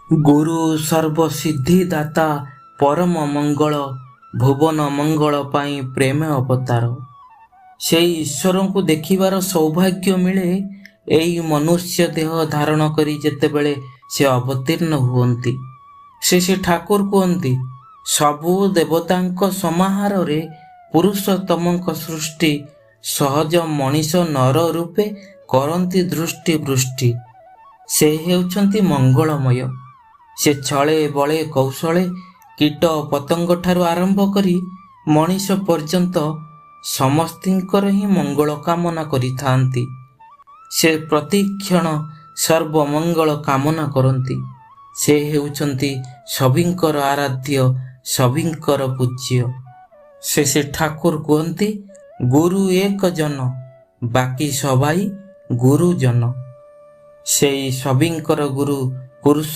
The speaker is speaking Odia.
ଗୁରୁ ସର୍ବସିଦ୍ଧିଦାତା ପରମ ମଙ୍ଗଳ ଭୁବନ ମଙ୍ଗଳ ପାଇଁ ପ୍ରେମ ଅବତାର। ସେଇ ଈଶ୍ୱରଙ୍କୁ ଦେଖିବାର ସୌଭାଗ୍ୟ ମିଳେ ଏଇ ମନୁଷ୍ୟ ଦେହ ଧାରଣ କରି ଯେତେବେଳେ ସେ ଅବତୀର୍ଣ୍ଣ ହୁଅନ୍ତି। ସେ ଠାକୁର କୁହନ୍ତି, ସବୁ ଦେବତାଙ୍କ ସମାହାରରେ ପୁରୁଷୋତ୍ତମଙ୍କ ସୃଷ୍ଟି ସହଜ ମଣିଷ ନର ରୂପେ କରନ୍ତି ଦୃଷ୍ଟି ବୃଷ୍ଟି। ସେ ହେଉଛନ୍ତି ମଙ୍ଗଳମୟ। ସେ ଛଳେ ବଳେ କୌଶଳେ କୀଟ ପତଙ୍ଗ ଠାରୁ ଆରମ୍ଭ କରି ମଣିଷ ପର୍ଯ୍ୟନ୍ତ ସମସ୍ତିଙ୍କର ହିଁ ମଙ୍ଗଳ କାମନା କରିଥାନ୍ତି। ସେ ପ୍ରତିକ୍ଷଣ ସର୍ବମଙ୍ଗଳ କାମନା କରନ୍ତି। ସେ ହେଉଛନ୍ତି ସଭିଙ୍କର ଆରାଧ୍ୟ, ସଭିଙ୍କର ପୂଜ୍ୟ। ସେ ଠାକୁର କୁହନ୍ତି, ଗୁରୁ ଏକ ଜନ ବାକି ସବାଇ ଗୁରୁଜନ। ସେଇ ସଭିଙ୍କର ଗୁରୁ ପୁରୁଷ